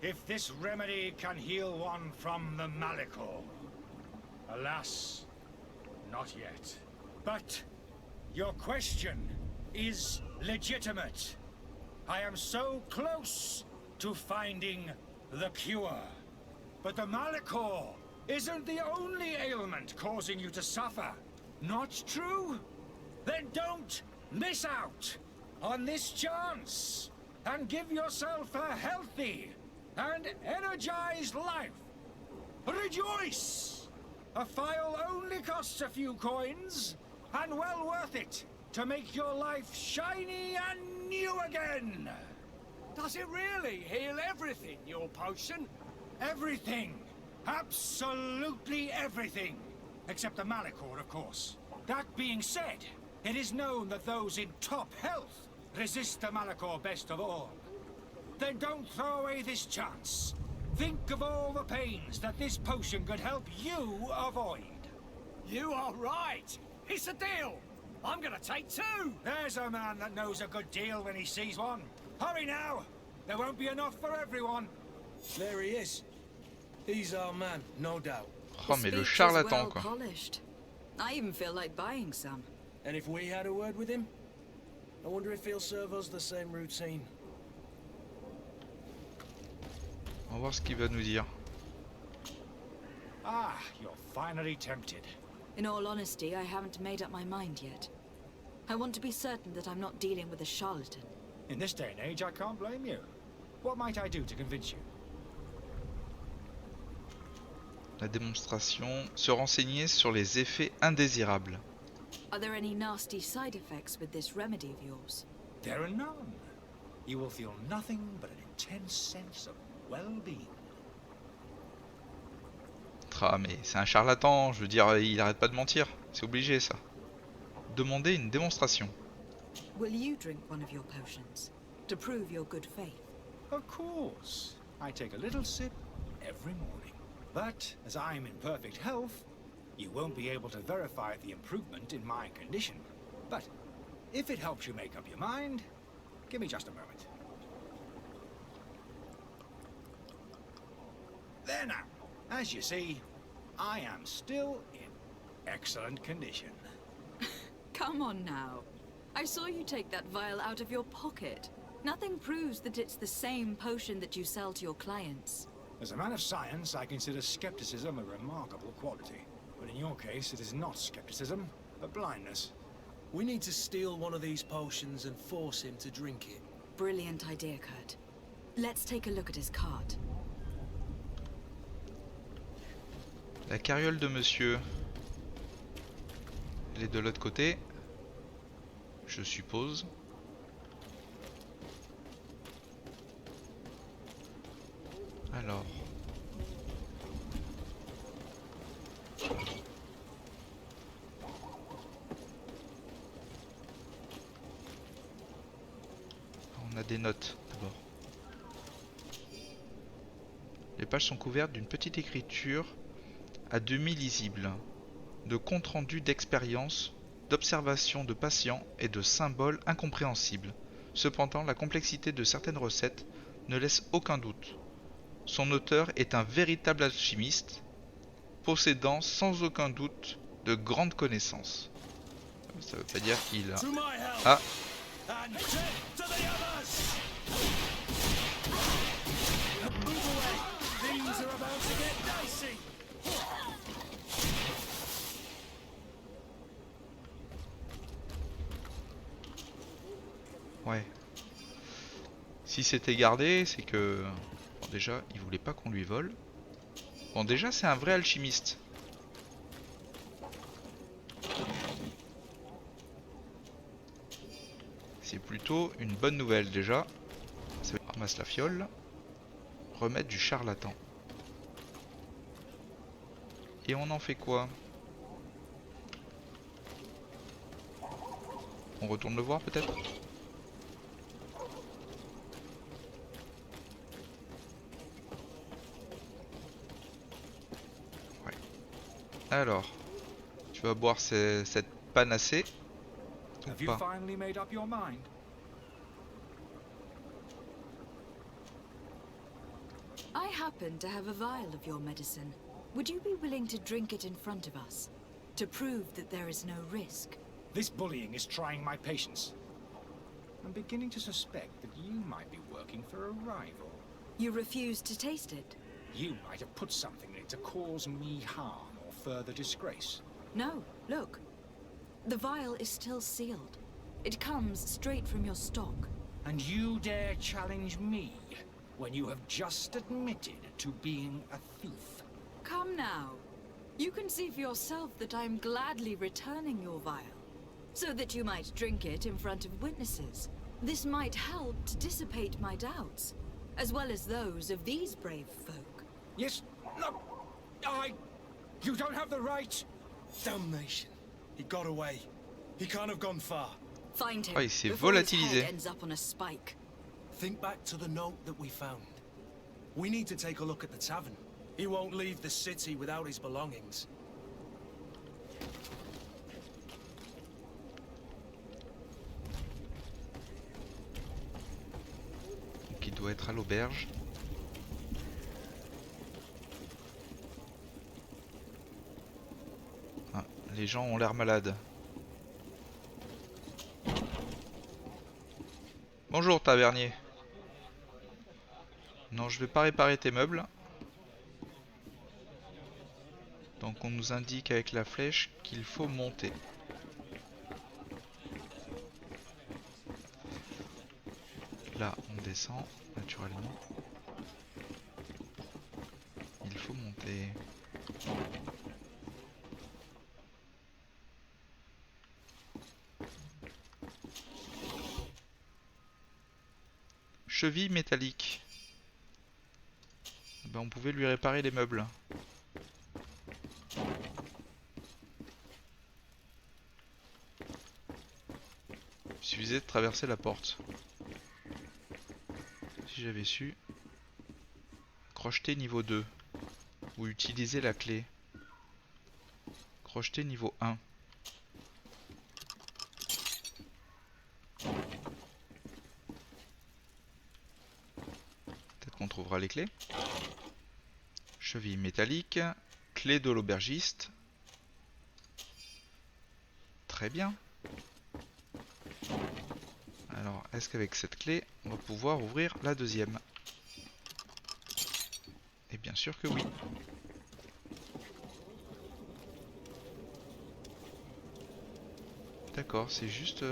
if this remedy can heal one from the Malichor. Alas, not yet. But your question is legitimate. I am so close to finding the cure. But the Malichor isn't the only ailment causing you to suffer. Not true? Then don't miss out on this chance and give yourself a healthy and energized life. Rejoice! A phial only costs a few coins, and well worth it to make your life shiny and new again. Does it really heal everything, your potion? Everything. Absolutely everything. Except the Malichor, of course. That being said, it is known that those in top health resist the Malichor best of all. Then don't throw away this chance. Think of all the pains that this potion could help you avoid. You are right. It's a deal. I'm gonna take two. There's a man that knows a good deal when he sees one. Hurry now. There won't be enough for everyone. There he is. He's our man, no doubt. Oh, mais le charlatan, well quoi. Polished. I even feel like buying some. And if we had a word with him, I wonder if he'll serve us the same routine. On va voir ce qu'il va nous dire. Ah, you're finally tempted. In all honesty, I haven't made up my mind yet. I want to be certain that I'm not dealing with a charlatan. In this day and age, I can't blame you. What might I do to convince you? La démonstration. Se renseigner sur les effets indésirables. Are there any nasty side effects with this remedy of yours? There are none. You will feel nothing but an intense sense of well-being. Ah, mais c'est un charlatan, je veux dire, il arrête pas de mentir. C'est obligé, ça. Demander une démonstration. Will you drink one of your potions to prove your good faith? Of course. I take a little sip every morning. But as I'm in perfect health, you won't be able to verify the improvement in my condition. But if it helps you make up your mind, give me just a moment. There now. As you see, I am still in excellent condition. Come on now. I saw you take that vial out of your pocket. Nothing proves that it's the same potion that you sell to your clients. As a man of science, I consider skepticism a remarkable quality. But in your case, it is not skepticism, but blindness. We need to steal one of these potions and force him to drink it. Brilliant idea, Kurt. Let's take a look at his card. La carriole de monsieur. Elle est de l'autre côté. Je suppose. Alors. On a des notes d'abord. Les pages sont couvertes d'une petite écriture à demi lisible, de comptes rendus d'expériences, d'observations de patients et de symboles incompréhensibles. Cependant, la complexité de certaines recettes ne laisse aucun doute. Son auteur est un véritable alchimiste, possédant sans aucun doute de grandes connaissances. Ça veut pas dire qu'il a... Ah! Ouais. Si c'était gardé, c'est que... Bon, déjà, il voulait pas qu'on lui vole. Bon, déjà, c'est un vrai alchimiste. C'est plutôt une bonne nouvelle, déjà. Ça ramasse la fiole. Remettre du charlatan. Et on en fait quoi? On retourne le voir peut-être? Ouais. Alors, tu vas boire cette panacée. Have Ou you pas? finally made up your mind? I happen to have a vial of your medicine. Would you be willing to drink it in front of us? To prove that there is no risk? This bullying is trying my patience. I'm beginning to suspect that you might be working for a rival. You refuse to taste it? You might have put something in it to cause me harm or further disgrace. No, look. The vial is still sealed. It comes straight from your stock. And you dare challenge me when you have just admitted to being a thief? Come now. You can see for yourself that I am gladly returning your vial, so that you might drink it in front of witnesses. This might help to dissipate my doubts, as well as those of these brave folk. Yes, no, you don't have the right. Damnation. He got away. He can't have gone far. Find him Ah, il s'est before his volatilisé. head ends up on a spike. Think back to the note that we found. We need to take a look at the tavern. He won't leave the city without his belongings. Donc il doit être à l'auberge. Ah, les gens ont l'air malades. Bonjour tavernier. Non, je vais pas réparer tes meubles. Donc on nous indique avec la flèche qu'il faut monter. Là on descend naturellement. Il faut monter. Cheville métallique. Ben, on pouvait lui réparer les meubles. Il suffisait de traverser la porte. Si j'avais su. Crocheter niveau 2. Ou utiliser la clé. Crocheter niveau 1. Peut-être qu'on trouvera les clés. Cheville métallique. Clé de l'aubergiste. Très bien. Alors, est-ce qu'avec cette clé, on va pouvoir ouvrir la deuxième? Et bien sûr que oui. D'accord, c'est juste,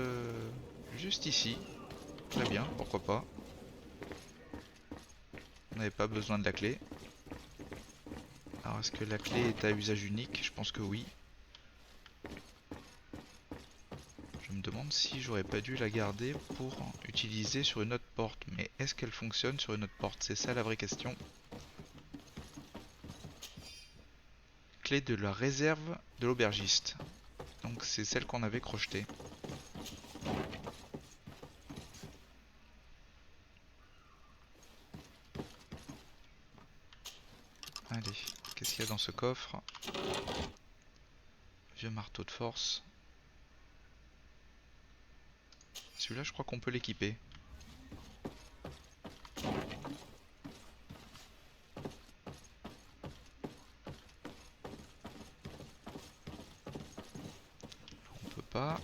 juste ici. Très bien, pourquoi pas. On n'avait pas besoin de la clé. Alors, est-ce que la clé est à usage unique? Je pense que oui. Je me demande si j'aurais pas dû la garder pour utiliser sur une autre porte. Mais est-ce qu'elle fonctionne sur une autre porte? C'est ça la vraie question. Clé de la réserve de l'aubergiste. Donc c'est celle qu'on avait crochetée. Allez, qu'est-ce qu'il y a dans ce coffre? Vieux marteau de force. Celui-là, je crois qu'on peut l'équiper. On peut pas.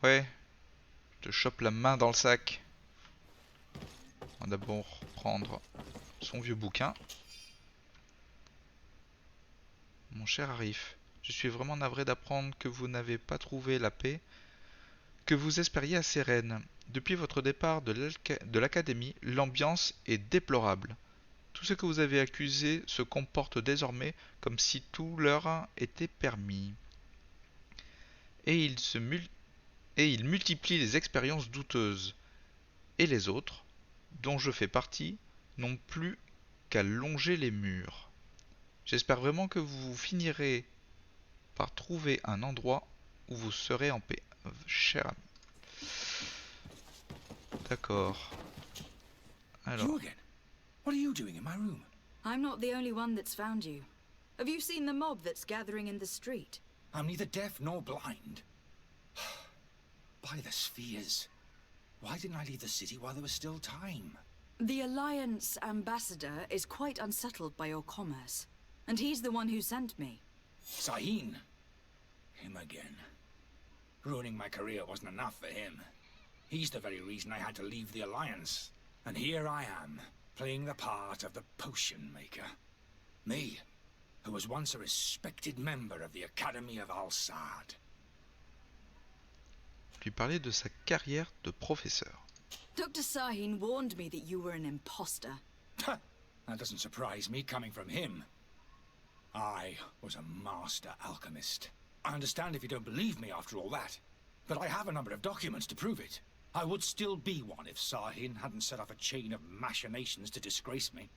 Ouais. Je te chope la main dans le sac. On va d'abord prendre son vieux bouquin. Mon cher Arif, je suis vraiment navré d'apprendre que vous n'avez pas trouvé la paix que vous espériez à Sérène. Depuis votre départ de l'académie, l'ambiance est déplorable. Tout ce que vous avez accusé se comporte désormais comme si tout leur était permis. Et il multiplie les expériences douteuses. Et les autres, dont je fais partie, n'ont plus qu'à longer les murs. J'espère vraiment que vous finirez par trouver un endroit où vous serez en paix, cher ami. D'accord. Alors. You again? What are you doing in my room? I'm not the only one that's found you. Have you seen the mob that's gathering in the street? I'm neither deaf nor blind. By the spheres. Why didn't I leave the city while there was still time? The Alliance ambassador is quite unsettled by your commerce, and he's the one who sent me. Sahin. Him again. Ruining my career wasn't enough for him. He's the very reason I had to leave the Alliance. And here I am, playing the part of the potion maker. Me, who was once a respected member of the Academy of Al-Sad. Lui parler de sa carrière de professeur. Dr. Sahin warned me that you were an imposter. That doesn't surprise me coming from him. I was a master alchemist. I understand if you don't believe me after all that, but I have a number of documents to prove it. I would still be one if Sahin hadn't set off a chain of machinations to disgrace me.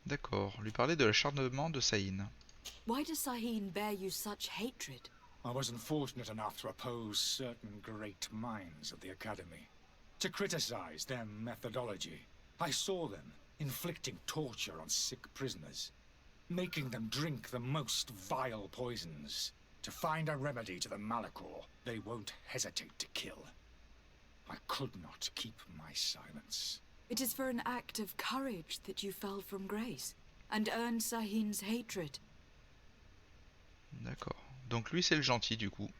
D'accord, lui parler de l'acharnement de Sahin. Why does Sahin bear you such hatred? I wasn't fortunate enough to oppose certain great minds of the Academy. To criticize their methodology. I saw them inflicting torture on sick prisoners, making them drink the most vile poisons. To find a remedy to the Malachor they won't hesitate to kill. I could not keep my silence. It is for an act of courage that you fell from grace, and earned Sahin's hatred. D'accord. Donc lui c'est le gentil du coup.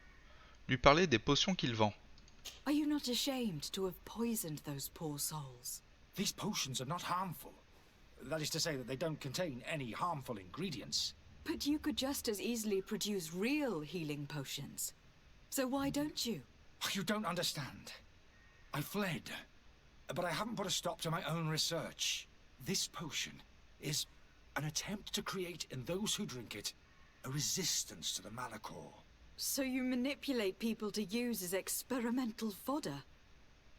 Lui parler des potions qu'il vend. Are you not ashamed to have poisoned those poor souls? These potions are not harmful. That is to say that they don't contain any harmful ingredients. But you could just as easily produce real healing potions. So why don't you? You don't understand. I fled, but I haven't put a stop to my own research. This potion is an attempt to create in those who drink it a resistance to the Malachor. So you manipulate people to use as experimental fodder?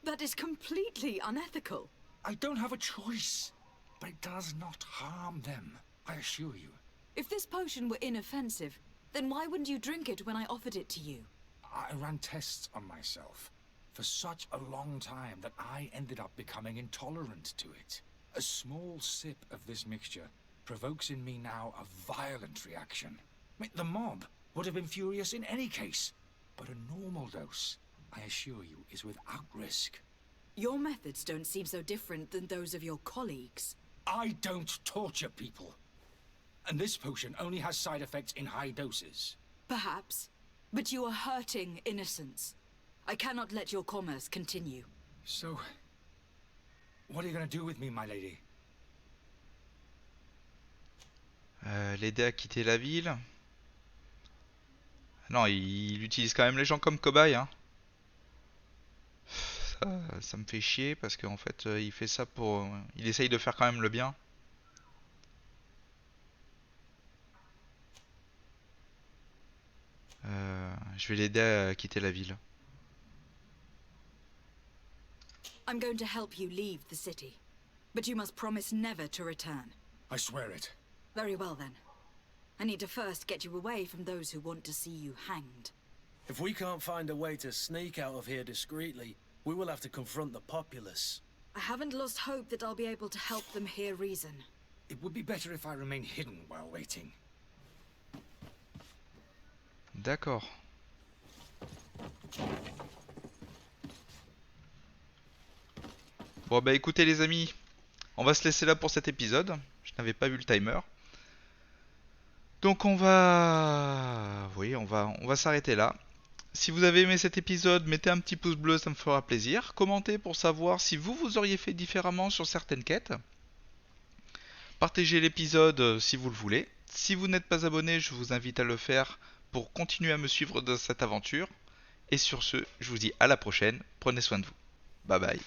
That is completely unethical. I don't have a choice, but it does not harm them, I assure you. If this potion were inoffensive, then why wouldn't you drink it when I offered it to you? I ran tests on myself for such a long time that I ended up becoming intolerant to it. A small sip of this mixture provokes in me now a violent reaction. The mob would have been furious in any case, but a normal dose, I assure you, is without risk. Your methods don't seem so different than those of your colleagues. I don't torture people. And this potion only has side effects in high doses. Perhaps, but you are hurting innocents. I cannot let your commerce continue. So, what are you going to do with me, my lady? L'aider à quitter la ville. Non, il utilise quand même les gens comme cobayes, hein. Ça me fait chier parce qu'en fait, il fait ça pour... il essaye de faire quand même le bien. Je vais l'aider à quitter la ville. I'm going to help you leave the city, but you must promise never to return. I swear it. Very well then. I need to first get you away from those who want to see you hanged. If we can't find a way to sneak out of here discreetly, we will have to confront the populace. I haven't lost hope that I'll be able to help them hear reason. It would be better if I remain hidden while waiting. D'accord. Bon bah écoutez les amis, on va se laisser là pour cet épisode. Je n'avais pas vu le timer. Donc on va... oui, on va s'arrêter là. Si vous avez aimé cet épisode, mettez un petit pouce bleu, ça me fera plaisir. Commentez pour savoir si vous auriez fait différemment sur certaines quêtes. Partagez l'épisode si vous le voulez. Si vous n'êtes pas abonné, je vous invite à le faire pour continuer à me suivre dans cette aventure. Et sur ce, je vous dis à la prochaine. Prenez soin de vous. Bye bye.